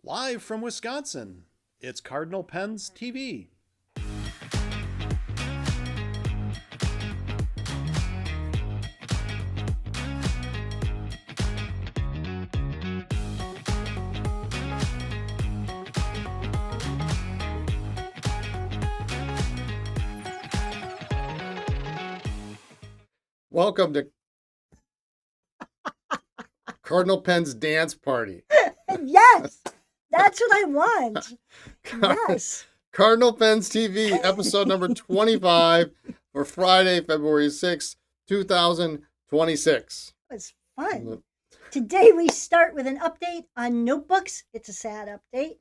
Live from Wisconsin, it's Cardinal Pens TV. Welcome to Cardinal Pens Dance Party. Yes, that's what I want. Yes. Cardinal Pens TV, episode number 25 for Friday, February 6th, 2026. It was fun. Today we start with an update on notebooks. It's a sad update.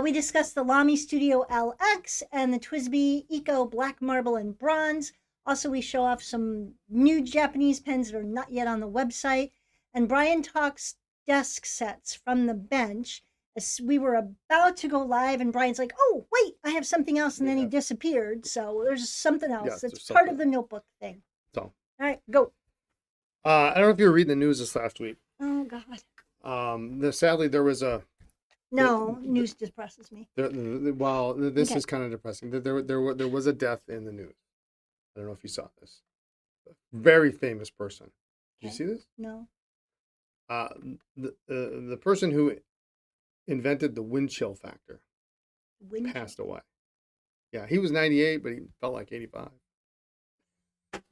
We discussed the Lamy Studio LX and the TWSBI Eco Black Marble and Bronze. Also, we show off some new Japanese pens that are not yet on the website. And Brian talks desk sets from the bench. As we were about to go live, and Brian's like, oh, wait, I have something else. And then he disappeared. So there's something else that's part of the notebook thing. So, all right, go. I don't know if you were reading the news this last week. Oh, God. Sadly, there was a... No, news depresses me. This is kind of depressing. There was a death in the news. I don't know if you saw this. A very famous person. Did you see this? No. The person who invented the wind chill factor passed away. Yeah, he was 98, but he felt like 85. Help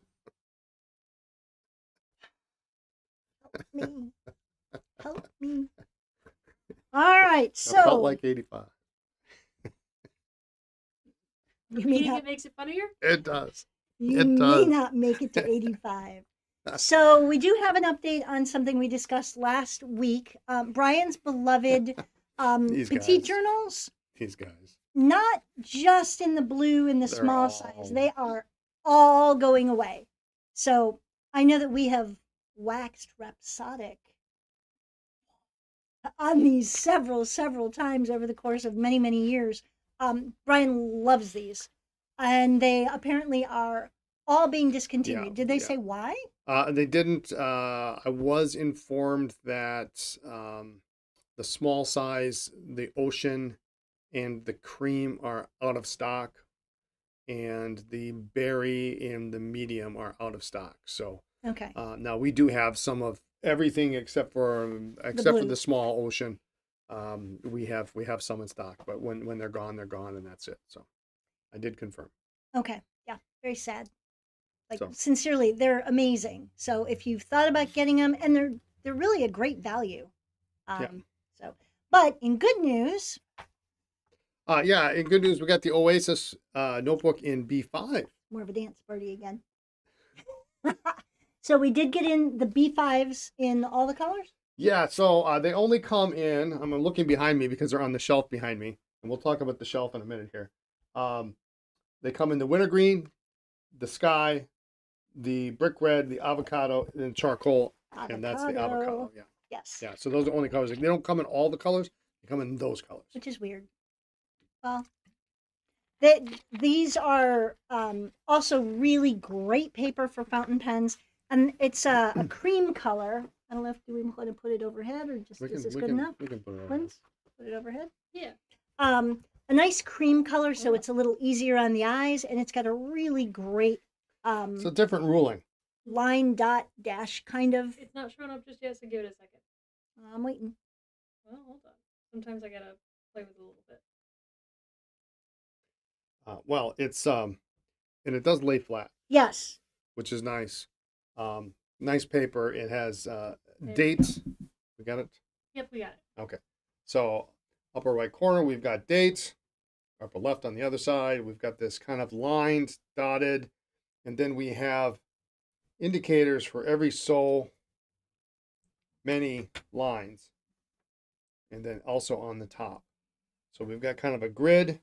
me. Help me. All right, so. I felt like 85. You mean it makes it funnier? It does. You may not make it to 85. So we do have an update on something we discussed last week. Brian's beloved petite journals. These guys. Not just in the blue and the small size. They are all going away. So I know that we have waxed rhapsodic on these several times over the course of many years. Brian loves these. And they apparently are all being discontinued. Did they say why? They didn't. I was informed that the small size, the Ocean, and the Cream are out of stock, and the Berry and the Medium are out of stock. So okay. Now we do have some of everything except for the small Ocean. We have some in stock, but when they're gone, and that's it. So I did confirm. Okay. Yeah. Very sad. Sincerely, they're amazing. So if you've thought about getting them, and they're really a great value. So, but in good news. In good news, we got the Oasis notebook in B5. More of a dance party again. So we did get in the B5s in all the colors? Yeah, so they only come in, I'm looking behind me because they're on the shelf behind me, and we'll talk about the shelf in a minute here. They come in the wintergreen, the sky, the brick red, the avocado, and charcoal, and that's the avocado. Yeah. Yes. Yeah. So those are the only colors. They don't come in all the colors. They come in those colors. Which is weird. Well, these are also really great paper for fountain pens, and it's a cream color. I don't know if we want to put it overhead or just is this good enough? We can put it overhead. Put it overhead. Yeah. A nice cream color, so it's a little easier on the eyes, and it's got a really great it's a different ruling. Line, dot, dash kind of. It's not showing up just yet, so give it a second. I'm waiting. Well, hold on. Sometimes I gotta play with it a little bit. Well, it's and it does lay flat. Yes. Which is nice. Nice paper. It has dates. We got it? Yep, we got it. Okay. So upper right corner, we've got dates. Upper left on the other side, we've got this kind of lined, dotted, and then we have indicators for every so many lines. And then also on the top. So we've got kind of a grid.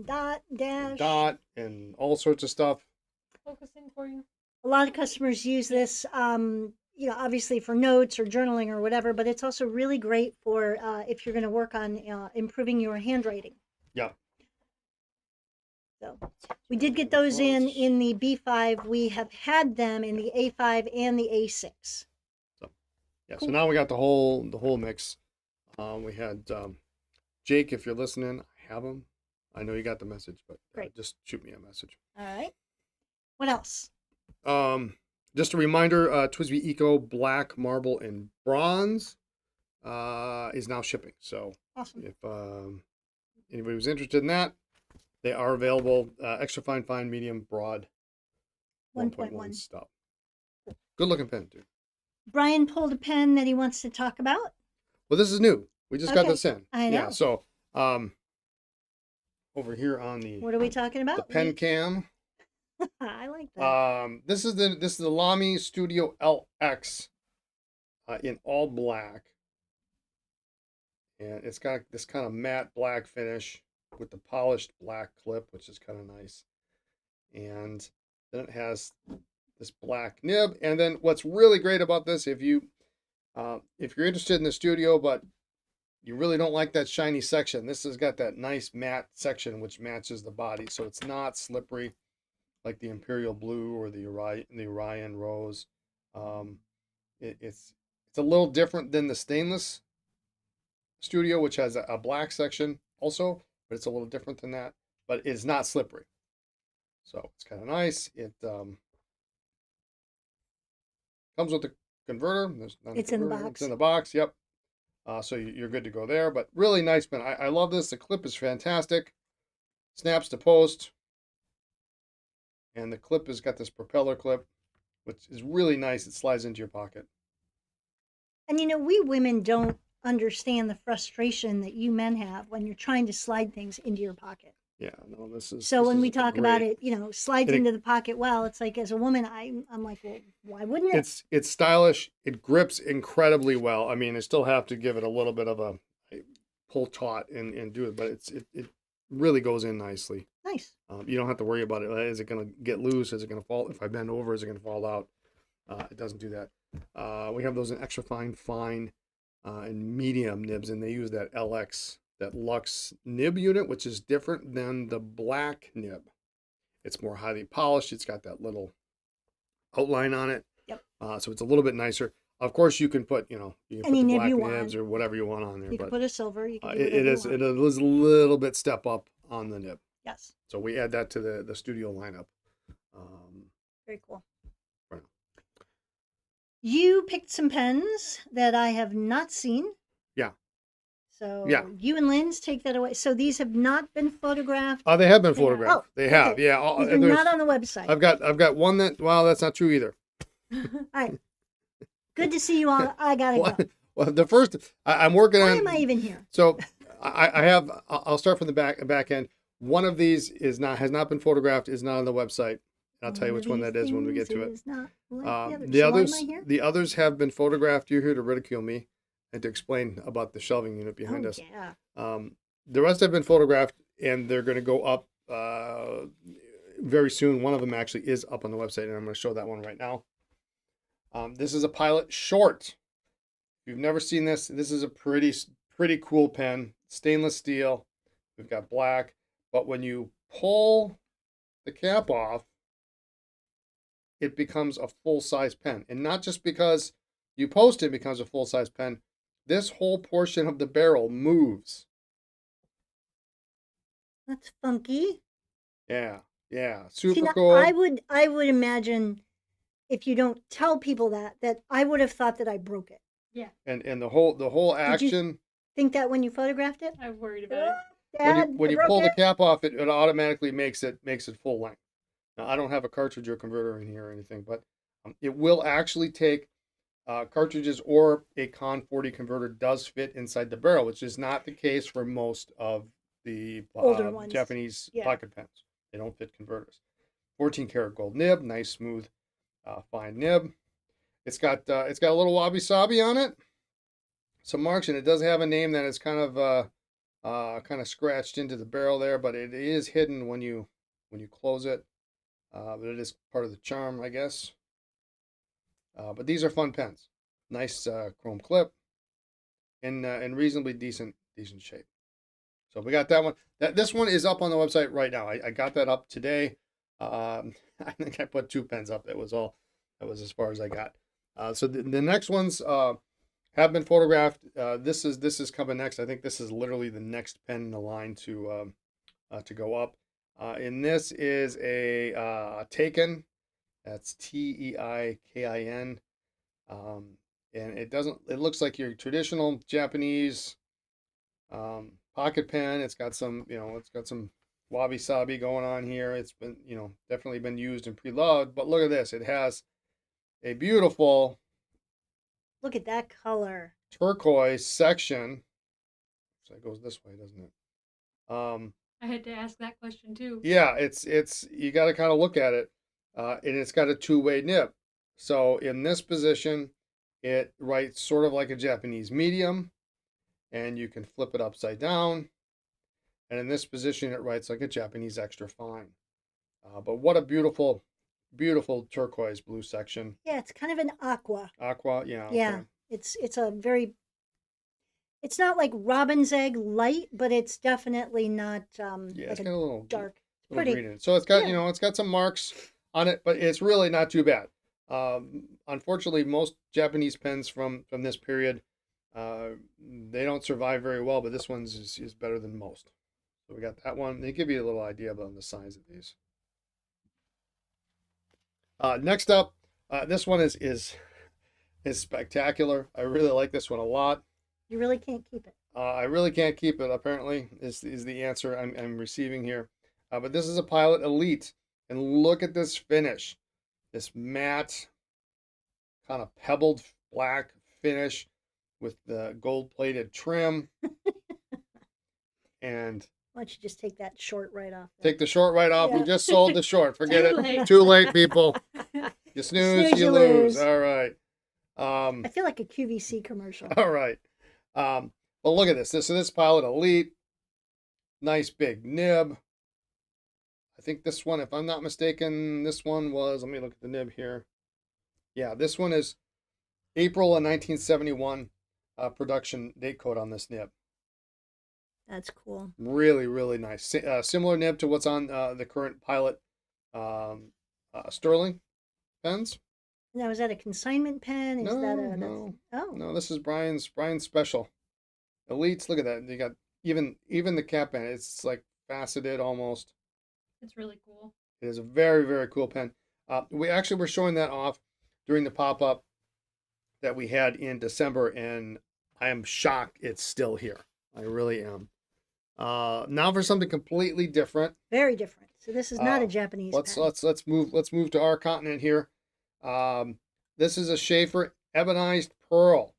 Dot, dash. Dot, and all sorts of stuff. Focusing for you. A lot of customers use this, obviously for notes or journaling or whatever, but it's also really great for if you're going to work on improving your handwriting. Yeah. So we did get those in the B5. We have had them in the A5 and the A6. So Yeah, so now we got the whole mix. We had Jake, if you're listening, I have him. I know you got the message, but Great. just shoot me a message. All right. What else? Just a reminder, TWSBI Eco Black, Marble, and Bronze is now shipping. So Awesome. if anybody was interested in that, they are available. Extra fine, medium, broad, 1.1 stub. Good looking pen, too. Brian pulled a pen that he wants to talk about. Well, this is new. We just got Okay. this in. I know. Yeah, so over here on the What are we talking about? the pen cam. I like that. This is the Lamy Studio LX in all black, and it's got this kind of matte black finish with the polished black clip, which is kind of nice. And then it has this black nib. And then what's really great about this, if you're interested in the studio but you really don't like that shiny section, this has got that nice matte section which matches the body, so it's not slippery like the Imperial Blue or the Orion Rose. It's a little different than the stainless Studio, which has a black section also, but it's a little different than that. But it's not slippery, so it's kind of nice. It comes with the converter. It's in the box. It's in the box. Yep. So you're good to go there. But really nice pen. I love this. The clip is fantastic. Snaps to post. And the clip has got this propeller clip, which is really nice. It slides into your pocket. And we women don't understand the frustration that you men have when you're trying to slide things into your pocket. Yeah, no, this is. So this when is we talk about great. it, slides into the pocket. Well, it's like as a woman, I'm like, well, why wouldn't it? It's stylish. It grips incredibly well. I mean, I still have to give it a little bit of a pull taut and do it, but it really goes in nicely. Nice. You don't have to worry about it. Is it going to get loose? Is it going to fall? If I bend over, is it going to fall out? It doesn't do that. We have those in extra fine, and medium nibs, and they use that LX, that Lux nib unit, which is different than the black nib. It's more highly polished. It's got that little outline on it. Yep. So it's a little bit nicer. Of course, you can put, you can Any put the nib black you nibs want. or whatever you want on there. You can But put a silver. You can do it is whatever you it want. is a little bit step up on the nib. Yes. So we add that to the studio lineup. Very cool. Right. You picked some pens that I have not seen. Yeah. So Yeah. you and Lynn's take that away. So these have not been photographed. Oh, they have been They have. photographed. Oh, They have, okay. yeah. These are There's- not on the website. I've got one that. Well, that's not true either. All right. Good to see you all. I gotta Well, go. well, the first I'm working Why on. am I even here? So I have. I'll start from the back end. One of these has not been photographed. Is not on the website. And I'll tell you which one that is when we get to it. Is not like The So why others, am I here? the others have been photographed. You're here to ridicule me and to explain about the shelving unit behind Oh, us. yeah. The rest have been photographed, and they're going to go up very soon. One of them actually is up on the website, and I'm going to show that one right now. This is a Pilot Short. If you've never seen this, this is a pretty cool pen. Stainless steel. We've got black, but when you pull the cap off, it becomes a full-size pen. And not just because you post it becomes a full-size pen. This whole portion of the barrel moves. That's funky. Yeah, See, super now, cool. I would imagine if you don't tell people that I would have thought that I broke it. Yeah, And the whole Did you- action Think that when you photographed it? I worried about it. Dad, when I you broke pull the it? cap off, it automatically makes it full length. Now I don't have a cartridge or converter in here or anything, but it will actually take cartridges, or a Con 40 converter does fit inside the barrel, which is not the case for most of the Older ones. Japanese Yeah. pocket pens. They don't fit converters. 14 karat gold nib, nice smooth, fine nib. It's got a little wabi sabi on it, some marks, and it does have a name that is kind of scratched into the barrel there, but it is hidden when you close it. But it is part of the charm, I guess. But these are fun pens. Nice chrome clip, and reasonably decent shape. So we got that one. This one is up on the website right now. I got that up today. I think I put 2 pens up. That was as far as I got. So the next ones have been photographed. This is coming next. I think this is literally the next pen in the line to go up. And this is a Taken. That's Teikin. And it looks like your traditional Japanese pocket pen. It's got some, it's got some wabi sabi going on here. It's been, definitely been used and pre-loved. But look at this. It has a beautiful Look at that color. turquoise section. So it goes this way, doesn't it? I had to ask that question too. Yeah, it's you got to kind of look at it, and it's got a two-way nib. So in this position, it writes sort of like a Japanese medium, and you can flip it upside down. And in this position, it writes like a Japanese extra fine. But what a beautiful, beautiful turquoise blue section. Yeah, it's kind of an aqua. Aqua, yeah. Yeah, Okay. it's a very. It's not like robin's egg light, but it's definitely not Yeah, like it's a got a little dark. It's little pretty. green in it. So it's got, Yeah. it's got some marks on it, but it's really not too bad. Unfortunately, most Japanese pens from this period, they don't survive very well, but this one's is better than most. So we got that one. They give you a little idea about the size of these. Next up, this one is spectacular. I really like this one a lot. You really can't keep it. I really can't keep it, apparently, is the answer I'm receiving here. But this is a Pilot Elite. And look at this finish. This matte, kind of pebbled black finish with the gold-plated trim. And Why don't you just take that short right off? there? take the short right off. We Yeah. just sold the short. Forget Too it. late. Too late, people. You snooze, Snooze, you you lose. lose. All right. I feel like a QVC commercial. All right. Well, look at this. This Pilot Elite, nice big nib. I think this one, if I'm not mistaken, this one was. Let me look at the nib here. Yeah, this one is April of 1971 production date code on this nib. That's cool. Really, really nice. Similar nib to what's on the current Pilot Sterling pens. Now, is that a consignment pen? Is No, that a no. Oh, No, this is Brian's special. Elites, look at that. They got even the cap pen. It's like faceted almost. It's really cool. It is a very, very cool pen. We actually were showing that off during the pop-up that we had in December, and I am shocked it's still here. I really am. Now for something completely different. very different. So this is not Uh, a Japanese Let's pen. let's move to our continent here. This is a Schaefer ebonized pearl.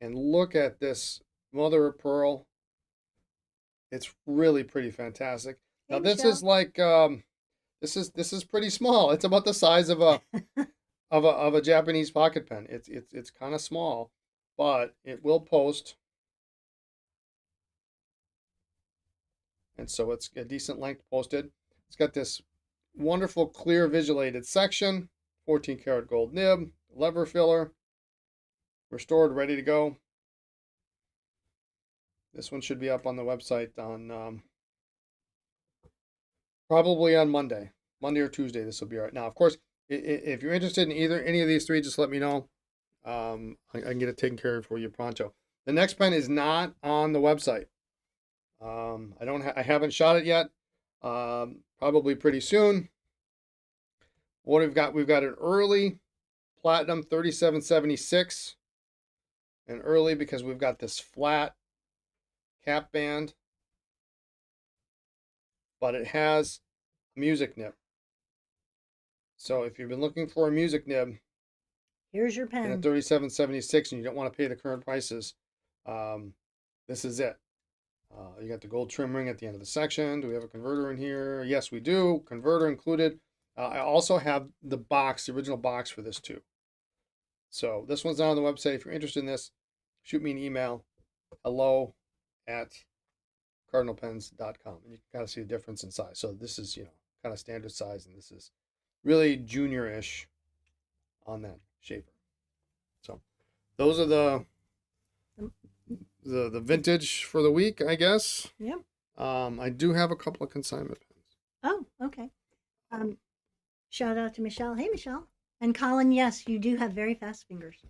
And look at this mother of pearl. It's really pretty fantastic. Hey, Now this Michelle. is like this is pretty small. It's about the size of a of a Japanese pocket pen. It's kind of small, but it will post. And so it's a decent length posted. It's got this wonderful clear visualated section, 14 karat gold nib, lever filler, restored, ready to go. This one should be up on the website on probably on Monday or Tuesday. This will be all right. Now, of course, if you're interested in any of these three, just let me know. I can get it taken care of for you pronto. The next pen is not on the website. I haven't shot it yet. Probably pretty soon. What we've got an early platinum 3776, and early because we've got this flat cap band, but it has a music nib. So if you've been looking for a music nib Here's your in a pen. 3776 and you don't want to pay the current prices, this is it. You got the gold trim ring at the end of the section. Do we have a converter in here? Yes, we do. Converter included. I also have the box, the original box for this too. So this one's not on the website. If you're interested in this, shoot me an email, hello@cardinalpens.com. And you can kind of see the difference in size. So this is, kind of standard size, and this is really junior-ish on that Schaefer. So those are the vintage for the week, I guess. Yep. I do have a couple of consignment pens. Oh, okay. Shout out to Michelle. Hey, Michelle. And Colin, yes, you do have very fast fingers.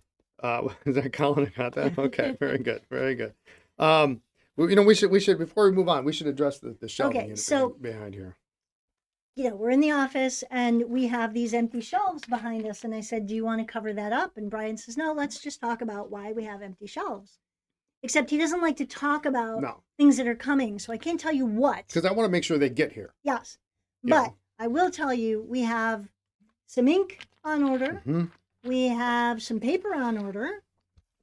Is that Colin got that? Okay, very good, very good. We should before we move on, we should address the shelving Okay, so behind here. we're in the office and we have these empty shelves behind us. And I said, do you want to cover that up? And Brian says, no, let's just talk about why we have empty shelves. Except he doesn't like to talk about No, things that are coming. So I can't tell you what. because I want to make sure they get here. Yes. Yeah. But I will tell you, we have some ink on order. Hmm. We have some paper on order.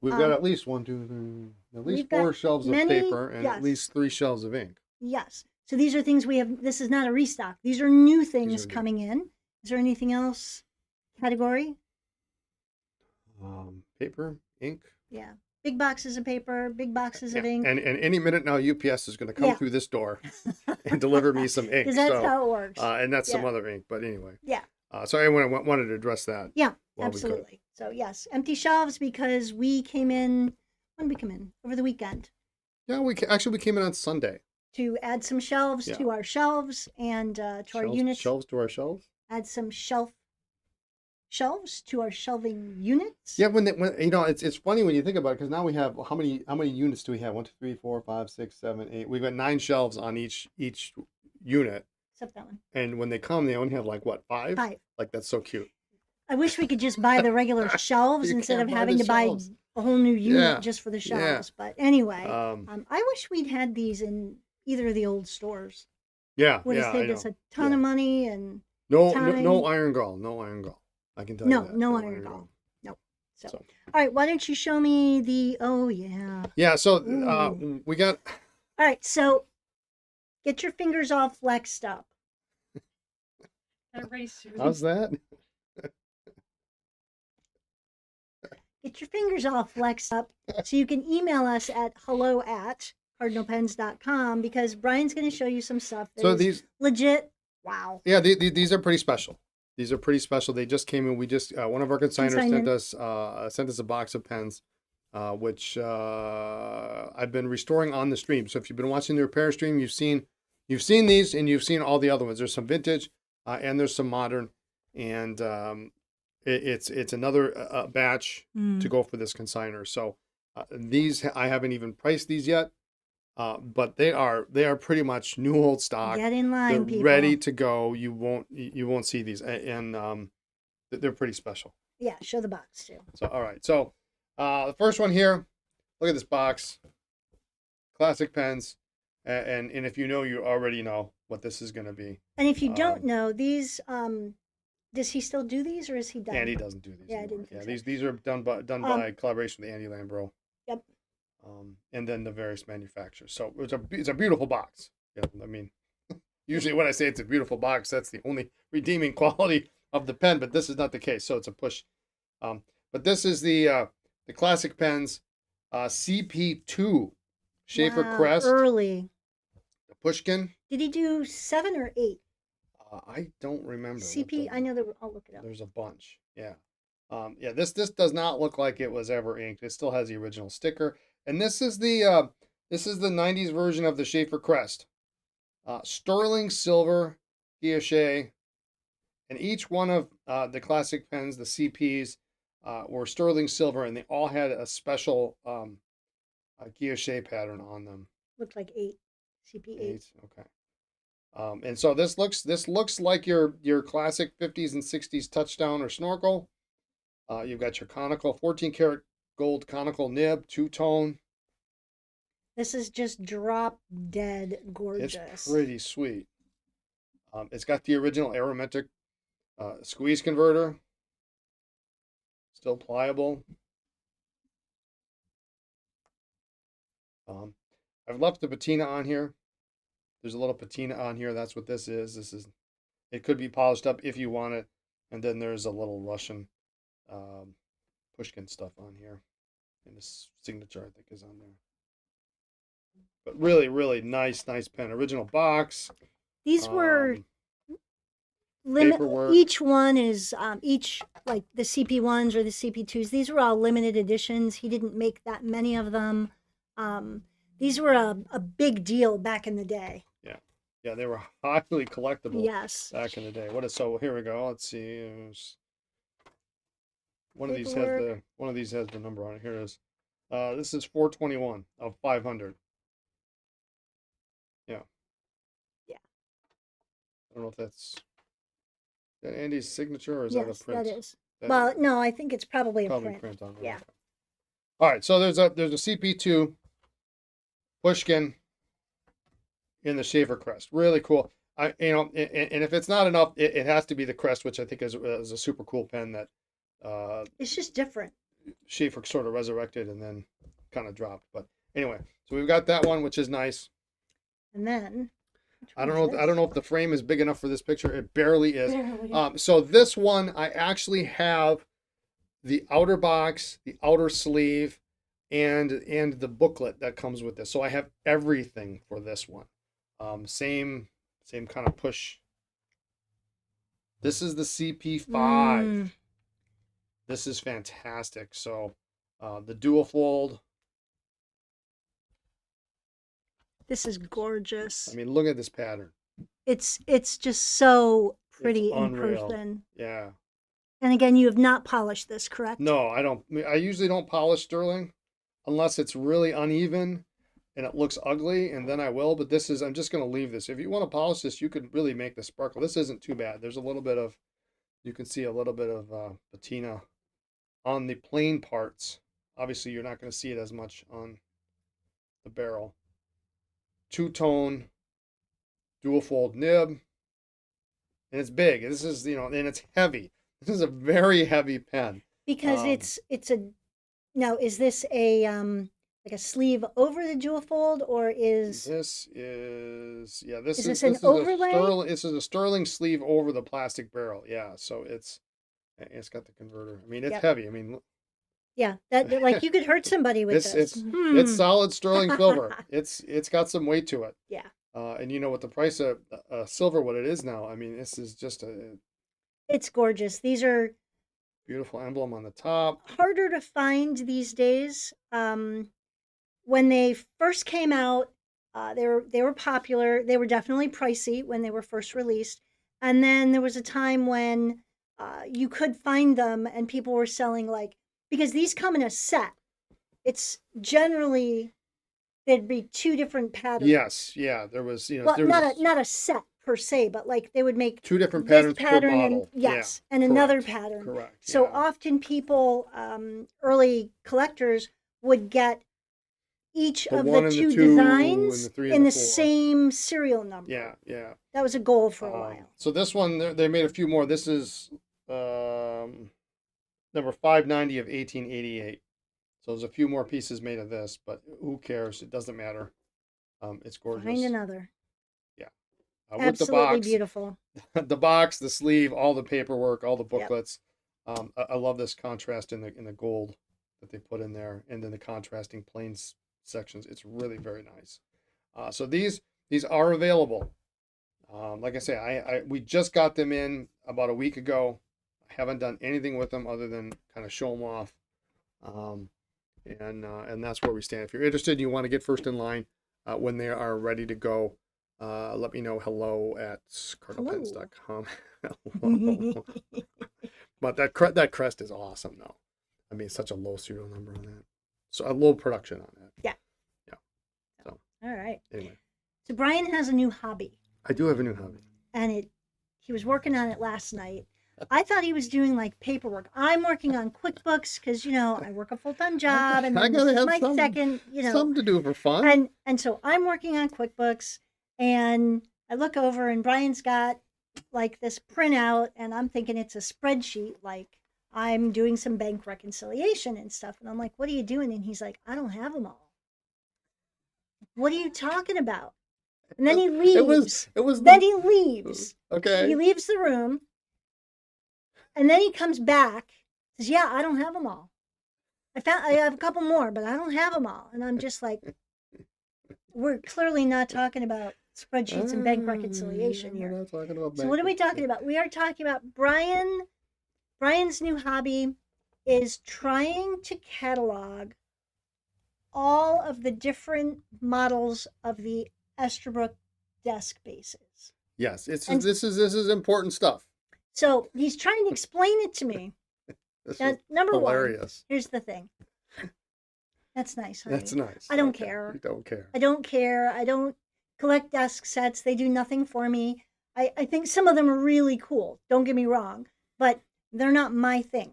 We've got at least 1, 2, 3, at least we've got 4 shelves of many- paper and yes. at least 3 shelves of ink. Yes. So these are things we have. This is not a restock. These are new things new. coming in. Is there anything else? Category? Paper, ink. Yeah. Big boxes of paper, big boxes of ink. And any minute now, UPS is going to come Yeah. through this door and deliver me some ink. Because that's so, how it works. and that's some Yeah. other ink. But anyway. Yeah. So I wanted to address that. Yeah, while we could. absolutely. So yes, empty shelves because we came in. When did we come in? Over the weekend Yeah, we came in on Sunday. to add some shelves Yeah. to our shelves and to our units. Shelves to our shelves. Add some shelves to our shelving units. Yeah, when it's funny when you think about it because now we have how many units do we have? 1, 2, 3, 4, 5, 6, 7, 8. We've got 9 shelves on each unit, Except that one. and when they come, they only have like what 5? 5. Like that's so cute. I wish we could just buy the regular shelves You instead can't of buy having the to buy shelves. a whole new unit Yeah, just for the yeah. shelves. But anyway, Um, I wish we'd had these in either of the old stores. yeah, Would have yeah, I saved know. us a ton of money and No time. iron gall, no iron gall. I can tell No, you that. no iron gall. So, So. all right, why don't you show me the? Oh yeah. Yeah, so Ooh. we got All right, so get your fingers all flexed up. That race suit. how's that? Get your fingers all flexed up so you can email us at hello@cardinalpens.com because Brian's going to show you some stuff that So is these legit. Wow. Yeah, these are pretty special. These are pretty special. They just came in. We just one of our consigners sent us a box of pens, which I've been restoring on the stream. So if you've been watching the repair stream, you've seen these and you've seen all the other ones. There's some vintage and there's some modern, and it's another batch to go for this consigner. So these I haven't even priced these yet. But they are pretty much new old stock. Get in line, They're people. ready to go. You won't see these, and they're pretty special. Yeah, show the box too. So all right, so the first one here. Look at this box. Classic pens, and if you know, you already know what this is going to be. And if you don't know, these does he still do these or is he done? Andy doesn't do these. Yeah, I anymore. didn't think Yeah, so. these are done by collaboration with Andy Lambro. Yep. And then the various manufacturers. So it's a beautiful box. Yeah, I mean, usually when I say it's a beautiful box, that's the only redeeming quality of the pen, but this is not the case. So it's a push. But this is the classic pens, CP2 Schaefer Wow, Crest, early. the Pushkin. Did he do 7 or 8? I don't remember. what CP. I know that. I'll look it up. There's a bunch. Yeah. Yeah, this does not look like it was ever inked. It still has the original sticker. And this is the 90s version of the Schaefer Crest. Sterling silver guilloche. And each one of the classic pens, the CPs, were sterling silver, and they all had a special guilloche pattern on them. Looked like 8. CP8. Okay. And so this looks like your classic 50s and 60s touchdown or snorkel. You've got your conical 14 karat gold conical nib, two-tone. This is just drop dead gorgeous. It's pretty sweet. It's got the original aromatic squeeze converter. Still pliable. I've left the patina on here. There's a little patina on here. That's what this is. It could be polished up if you want it. And then there's a little Russian Pushkin stuff on here. And his signature, I think, is on there. But really, really nice pen. Original box. These were paperwork. each one is each, like the CP1s or the CP2s. These were all limited editions. He didn't make that many of them. These were a big deal back in the day. Yeah, they were highly collectible Yes. back in the day. So here we go. Let's see. one of these has Paperwork. the number on it. Here it is. This is 421 of 500. Yeah. Yeah. I don't know if that's that Andy's signature or is Yes, that a print? that is. That Well, is no, I think it's probably a probably print. on there. Yeah. Okay. All right, so there's a CP2 pushkin in the shaver crest. Really cool. And if it's not enough, it has to be the crest, which I think is a super cool pen that It's just different. Schaefer sort of resurrected and then kind of dropped. But anyway, so we've got that one, which is nice. And then I don't know if the frame is big enough for this picture. It barely is. Barely. So this one, I actually have the outer box, the outer sleeve, and the booklet that comes with this. So I have everything for this one. Same kind of push. This is the CP5. This is fantastic. So the dual fold. This is gorgeous. I mean, look at this pattern. It's just so pretty in unreal. person. Yeah. And again, you have not polished this, correct? No, I don't. I usually don't polish sterling unless it's really uneven and it looks ugly, and then I will. But this is, I'm just going to leave this. If you want to polish this, you could really make this sparkle. This isn't too bad. There's a little bit of, you can see a little bit of patina on the plain parts. Obviously, you're not going to see it as much on the barrel. Two-tone, dual fold nib, and it's big. This is, and it's heavy. This is a very heavy pen. Because it's a, now is this a like a sleeve over the dual fold, or is this is, yeah, this is is this an overlay? This is a sterling sleeve over the plastic barrel. Yeah, so it's got the converter. I mean, it's Yep. heavy. I mean, Yeah, that like you could hurt somebody with this. it's solid sterling silver. It's got some weight to it. Yeah. And you know what the price of silver, what it is now. I mean, this is just a It's gorgeous. These are beautiful emblem on the top. harder to find these days. When they first came out, they were popular. They were definitely pricey when they were first released, and then there was a time when you could find them, and people were selling because these come in a set. It's generally there'd be two different patterns. Yes, yeah, there was, Well, there was not a set per se, but they would make two different this patterns per pattern model. and yes, Yeah, and another correct, pattern. Correct. So yeah. often people, early collectors, would get each The of one the and the two two designs and the three and in the the four. same serial number. Yeah, yeah. That was a goal for a while. So this one, they made a few more. This is number 590 of 1888. So there's a few more pieces made of this, but who cares? It doesn't matter. It's gorgeous. Find another. Yeah. Absolutely with the box, beautiful. the box, the sleeve, all the paperwork, all the booklets. I love this contrast in the gold that they put in there, and then the contrasting plains sections. It's really very nice. So these are available. Like I say, we just got them in about a week ago. I haven't done anything with them other than kind of show them off. And that's where we stand. If you're interested and you want to get first in line when they are ready to go, let me know. Hello at cardinalpens.com. Hello. But that crest is awesome, though. I mean, such a low serial number on that. So a low production on that. Yeah. Yeah. So. All right. Anyway. So Brian has a new hobby. I do have a new hobby. And he was working on it last night. I thought he was doing paperwork. I'm working on QuickBooks because I work a full-time job, and then this is my second, something to do for fun. And so I'm working on QuickBooks, and I look over, and Brian's got this printout, and I'm thinking it's a spreadsheet, I'm doing some bank reconciliation and stuff, and I'm like, "What are you doing?" And he's like, "I don't have them all." What are you talking about? And then he leaves. He leaves. Okay. He leaves the room. And then he comes back, says, "Yeah, I don't have them all. I have a couple more, but I don't have them all." And I'm just like, we're clearly not talking about spreadsheets and bank reconciliation here. We're not talking about So what are we talking about? We are talking about Brian's new hobby is trying to catalog all of the different models of the Estabrook desk bases. Yes, this is important stuff. So he's trying to explain it to me. This Now, is number one, hilarious. here's the thing. That's nice, honey. That's nice. I don't Okay. care. You don't care. I don't care. I don't collect desk sets. They do nothing for me. I think some of them are really cool. Don't get me wrong, but they're not my thing.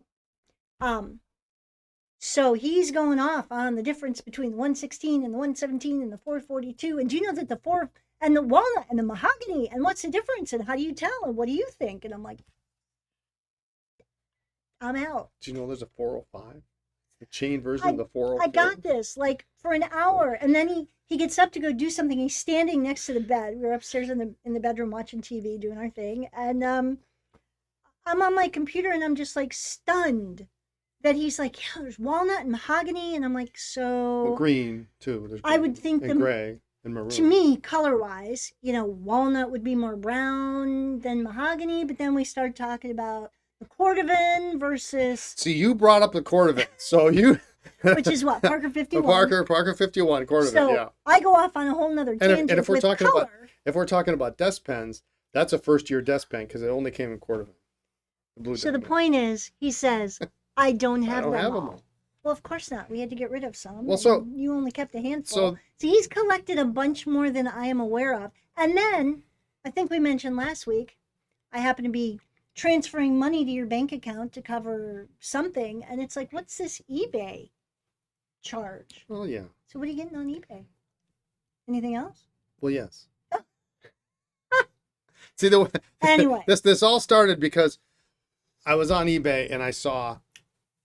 So he's going off on the difference between the 116 and the 117 and the 442. And do you know that the four and the walnut and the mahogany, and what's the difference and how do you tell and what do you think? And I'm like, I'm out. Do you know there's a 405? The chain version of the 404. I got this like for an hour, and then he gets up to go do something. He's standing next to the bed. We were upstairs in the bedroom watching TV, doing our thing, and I'm on my computer and I'm just like stunned that he's like, yeah, there's walnut and mahogany, and I'm like, so Well, green too. There's I would green think and gray and maroon. to me, color wise, walnut would be more brown than mahogany, but then we start talking about the cordovan versus See, you brought up the cordovan, so you. which is what, Parker 51. Parker 51 cordovan. So Yeah. I go off on a whole nother tangent And if we're with talking color. about if we're talking about desk pens, that's a first year desk pen because it only came in cordovan. The blue So the diamond. point is, he says, I don't have don't them have 'em all. all. Well, of course not. We had to get rid of some. Well, so- and you only kept a handful. so- So he's collected a bunch more than I am aware of. And then, I think we mentioned last week, I happen to be transferring money to your bank account to cover something. And it's like, what's this eBay charge? Well, yeah. So what are you getting on eBay? Anything else? Well, yes. See, Anyway. this all started because I was on eBay and I saw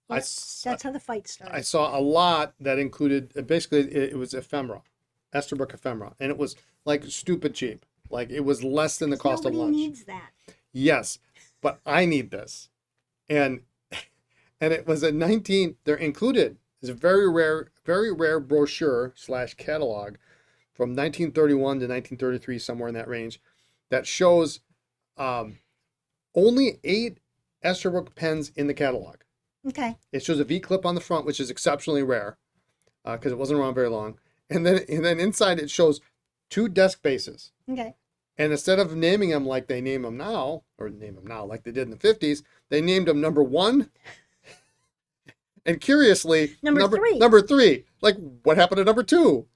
That's how the fight started. I saw a lot that included basically it was ephemera, Esterbrook ephemera, and it was like stupid cheap. Like it was less than the cost Nobody of lunch. needs that. Yes, but I need this, and it was a 19. They're included. It's a very rare brochure / catalog from 1931 to 1933, somewhere in that range, that shows only 8 Esterbrook pens in the catalog. Okay. It shows a V clip on the front, which is exceptionally rare because it wasn't around very long. And then inside it shows 2 desk bases. Okay. And instead of naming them like they name them now, like they did in the 50s, they named them number 1. And curiously, Number 3. Number 3. Like, what happened to number 2?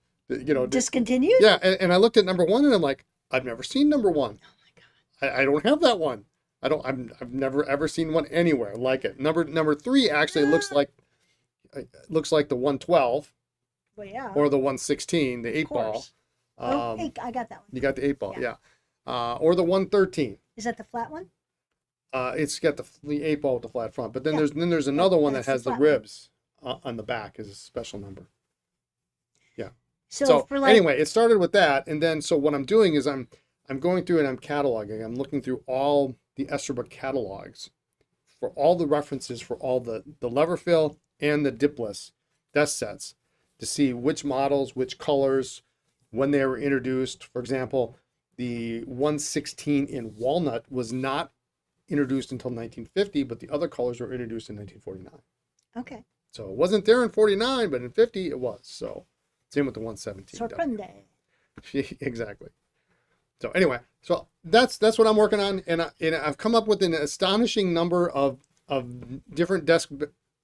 Discontinued? Yeah, and I looked at number 1 and I'm like, I've never seen number 1. Oh my God. I don't have that one. I've never ever seen one anywhere like it. Number 3 actually looks like the 112 Well, yeah. or the 116, the 8 ball. course. I got that one. You got the 8 ball, Yeah. yeah. Or the 113. Is that the flat one? It's got the 8 ball with the flat front. But then Yeah. there's another one that That's the has the flat one. ribs on the back as a special number. Yeah. So for like, anyway, it started with that, and then so what I'm doing is I'm going through and I'm cataloging. I'm looking through all the Esterbrook catalogs for all the references for all the lever fill and the dipless desk sets to see which models, which colors, when they were introduced. For example, the 116 in walnut was not introduced until 1950, but the other colors were introduced in 1949. okay. So it wasn't there in 49, but in 50 it was. So same with the 117. Sorprende. Exactly. So anyway, so that's what I'm working on, and I've come up with an astonishing number of different desk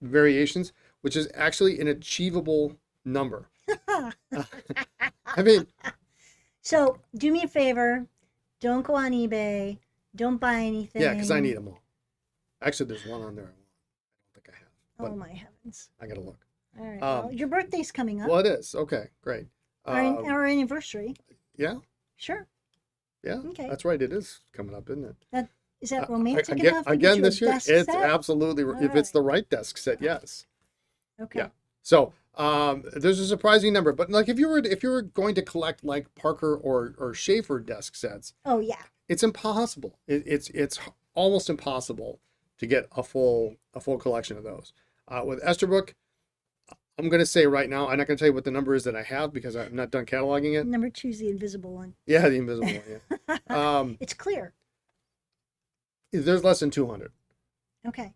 variations, which is actually an achievable number. I mean, So do me a favor. Don't go on eBay. Don't buy anything. yeah, because I need them all. Actually, there's one on there I don't think I have, but Oh my heavens. I gotta look. All right. Well, your birthday's coming up. Well, it is. Okay, great. Our anniversary. Yeah, Sure. yeah, Okay. that's right. It is coming up, isn't it? Is that romantic Again, enough to get you a this year, desk it's set? absolutely, All if it's right. the right desk set, yes. Okay. Yeah. So there's a surprising number, but like if you were going to collect like Parker or Schaefer desk sets, Oh yeah. it's impossible. It's almost impossible to get a full collection of those. With Esterbrook, I'm going to say right now, I'm not going to tell you what the number is that I have because I'm not done cataloging it. Number 2's the invisible one. Yeah, the invisible one. Yeah. It's clear. There's less than 200. Okay.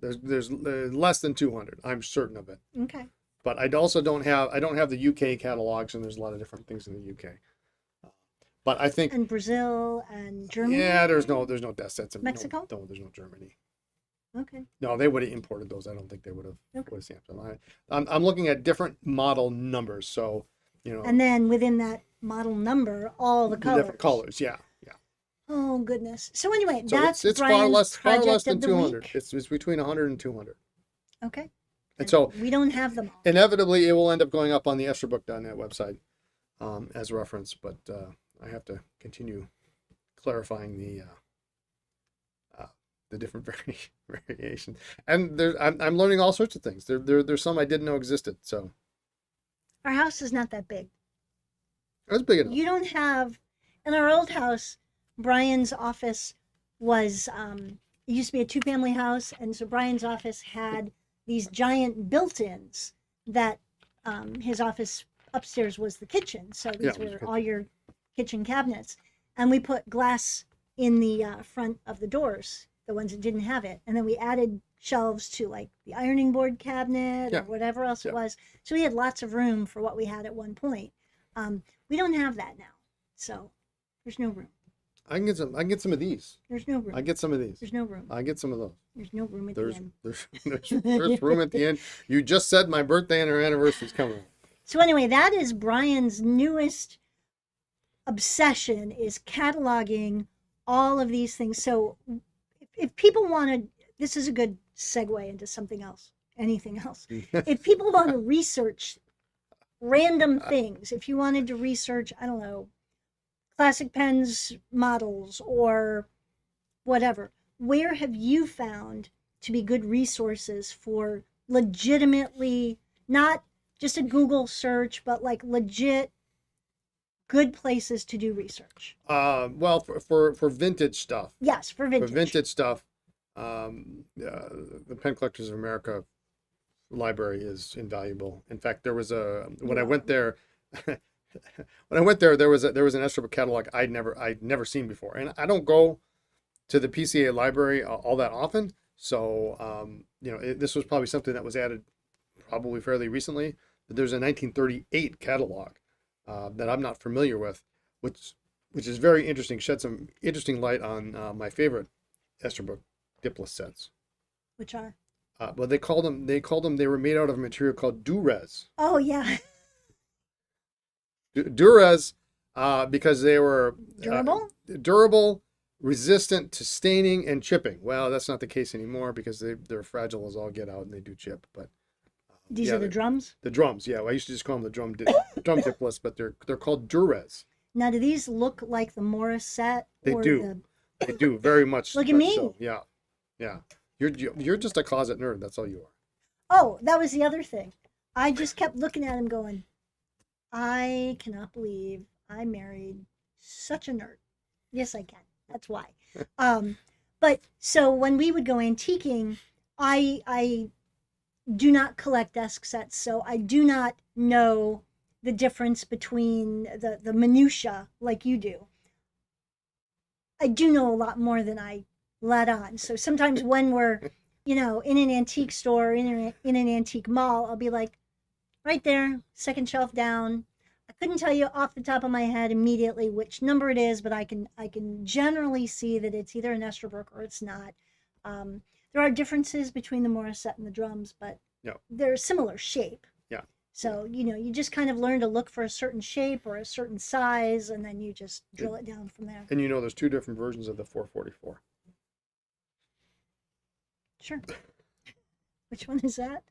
There's less than 200. I'm certain of it. Okay. But I also don't have the UK catalogs, and there's a lot of different things in the UK. But I think And Brazil and Germany. yeah, there's no desk sets in Mexico? No, there's no Germany. Okay. No, they would have imported those. I don't think they would have Okay. stamped them. I'm looking at different model numbers, so And then within that model number, all the colors. different colors. Yeah, yeah. Oh goodness. So anyway, So that's it's Brian's far less project than of the 200. week. It's between 100 and 200. Okay. And so we don't have them all. inevitably, it will end up going up on the EsterBook.net website as reference, but I have to continue clarifying the different variations. And I'm learning all sorts of things. There's some I didn't know existed. So Our house is not that big. that's big enough. You don't have, in our old house, Brian's office was, it used to be a 2-family house. And so Brian's office had these giant built-ins that his office upstairs was the kitchen. So these Yeah, it was were all your kitchen cabinets. And we put glass in the front of the doors, the ones that didn't have it. And then we added shelves to like the ironing board cabinet Yeah. or whatever else Yeah. it was. So we had lots of room for what we had at one point. We don't have that now. So there's no room. I can get some of these. There's no room. I get some of these. There's no room. I get some of those. There's no room at There's the end. there's room at the end. You just said my birthday and our anniversary is coming up. So anyway, that is Brian's newest obsession, is cataloging all of these things. So if people want to, this is a good segue into something else, anything else. If people want to research random things, if you wanted to research, I don't know, classic pens models or whatever, where have you found to be good resources for legitimately, not just a Google search, but like legit good places to do research? Well, for vintage stuff. Yes, for vintage. For vintage stuff, the Pen Collectors of America library is invaluable. In fact, there was when I went there, there was an Esterbrook catalog I'd never seen before, and I don't go to the PCA library all that often. So this was probably something that was added probably fairly recently. But there's a 1938 catalog that I'm not familiar with, which is very interesting. Shed some interesting light on my favorite Esterbrook Diplo sets. Which are? Well, they were made out of a material called Durez. Oh yeah. Durez, because they were Durable? resistant to staining and chipping. Well, that's not the case anymore because they're fragile as all get out and they do chip. But These are the drums? The drums, yeah. Well, I used to just call them the drum Diplos, but they're called Durez. Now, do these look like the Morris set? They do. They do very much. Look at me. So. Yeah, yeah. You're just a closet nerd. That's all you are. Oh, that was the other thing. I just kept looking at him going, I cannot believe I married such a nerd. Yes, I can. That's why. But so when we would go antiquing, I do not collect desk sets, so I do not know the difference between the minutia like you do. I do know a lot more than I let on. So sometimes when we're, in an antique store, in an antique mall, I'll be like, right there, second shelf down. I couldn't tell you off the top of my head immediately which number it is, but I can generally see that it's either an Esterbrook or it's not. There are differences between the Morissette and the drums, but they're similar shape. Yeah. So, you just kind of learn to look for a certain shape or a certain size, and then you just drill it down from there. And there's two different versions of the 444. Sure. Which one is that?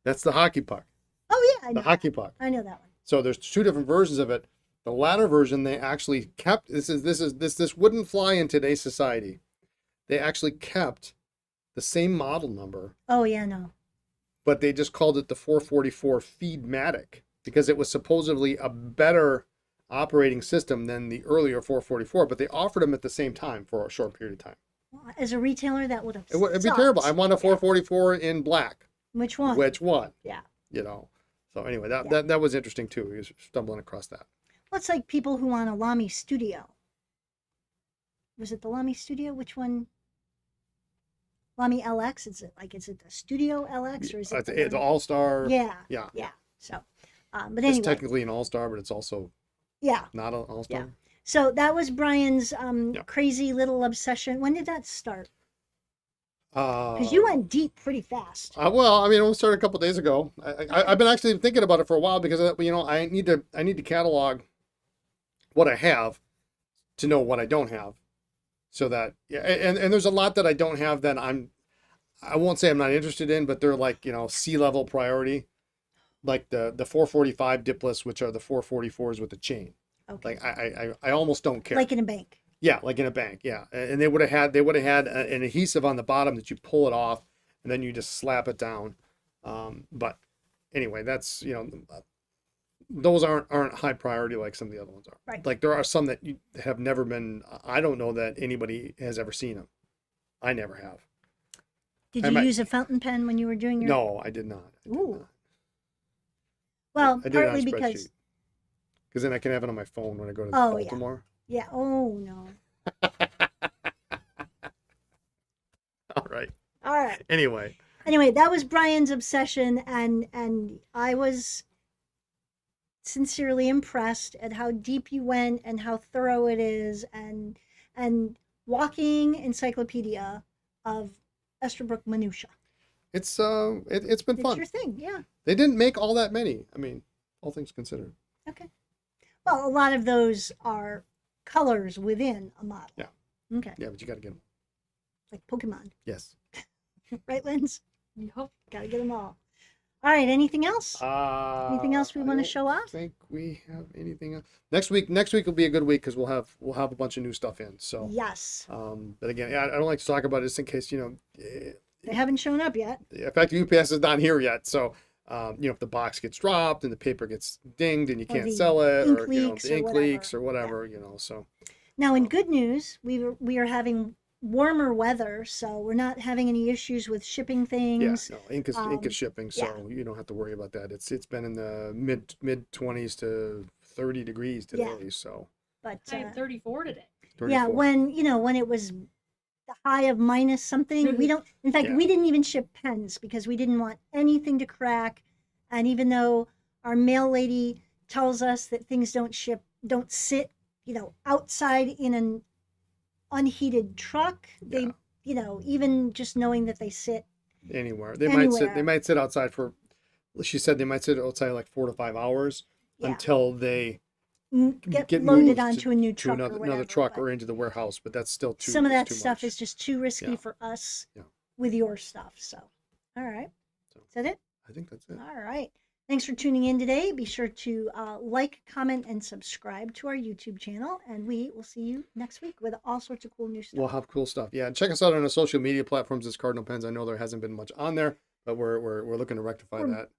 That's the hockey puck. Oh, yeah, I know. The hockey puck. I know that one. So there's two different versions of it. The latter version, they actually kept, this wouldn't fly in today's society. They actually kept the same model number. Oh, yeah, no. But they just called it the 444 Feedmatic because it was supposedly a better operating system than the earlier 444, but they offered them at the same time for a short period of time. Well, as a retailer, that would have It'd be terrible. I want a 444 in black. Which one? Which one? Yeah. So anyway, that was interesting too. He was stumbling across that. Well, it's like people who want a Lamy Studio. Was it the Lamy Studio? Which one? Lamy LX? Is it the Studio LX or is it? It's an All-Star. Yeah. Yeah. Yeah. So, but anyway. It's technically an All-Star, but it's also not an All-Star. Yeah. So that was Brian's crazy little obsession. When did that start? Because you went deep pretty fast. Well, I mean, it started a couple days ago. I've been actually thinking about it for a while because I need to catalog what I have to know what I don't have, so that and there's a lot that I don't have that I won't say I'm not interested in, but they're like C-level priority, like the 445 dipless, which are the 444s with the chain. Okay. Like I almost don't care. Like in a bank. Yeah, like in a bank, yeah. And they would have had an adhesive on the bottom that you pull it off and then you just slap it down. But anyway, that's those aren't high priority like some of the other ones are. Right. Like there are some that have never been. I don't know that anybody has ever seen them. I never have. Did you use a fountain pen when you were doing your? No, I did not. Ooh. Well, I did it on partly a because. Because then I can have it on my phone when I go to Oh, Baltimore. Yeah. Oh no. All right. All right. Anyway, That was Brian's obsession, and I was sincerely impressed at how deep you went and how thorough it is, and walking encyclopedia of Esterbrook minutia. it's been It's fun. your thing, yeah. They didn't make all that many. I mean, all things considered. Okay. Well, a lot of those are colors within a model. Yeah. Okay. Yeah, but you got to get them. Like Pokemon, Yes. right, Linz? Yup. Gotta get them all. All right. Anything else? Anything else we want to show I off? think we have anything else. Next week will be a good week because we'll have a bunch of new stuff in. So, Yes. but again, I don't like to talk about it just in case They haven't shown up yet. in fact, UPS is not here yet. So, if the box gets dropped and the paper gets dinged and you Or can't the sell it, ink or leaks the or ink whatever. leaks or whatever, so. Now, in good news, we are having warmer weather, so we're not having any issues with shipping Yeah, things. no, ink is shipping, so you don't have to worry about that. It's been in the mid 20s to 30 degrees today, so. But I had 34 today. 34. yeah, when it was the high of minus something, we don't. In fact, Yeah. we didn't even ship pens because we didn't want anything to crack. And even though our mail lady tells us that things don't sit, outside in an unheated truck, they, even just knowing that they sit Anywhere. Anywhere. They might sit outside for, she said they might sit outside like 4 to 5 hours Yeah. until they get get loaded moved onto a new to truck or another whatever, truck but or into the warehouse, but that's still too some of that too stuff much. is just too risky Yeah. for us Yeah. with your stuff. So, all right. So. Is that it? I think that's it. All right. Thanks for tuning in today. Be sure to like, comment, and subscribe to our YouTube channel. And we will see you next week with all sorts of cool new stuff. We'll have cool stuff. Yeah, and check us out on our social media platforms as Cardinal Pens. I know there hasn't been much on there, but we're looking to rectify that.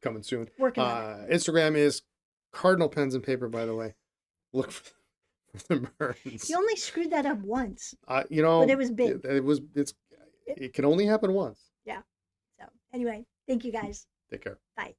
Coming soon. Working on it. Instagram is Cardinal Pens and Paper, by the way. Look for the burns. You only screwed that up once. But it was big. It can only happen once. So, anyway, thank you guys. Take care. Bye.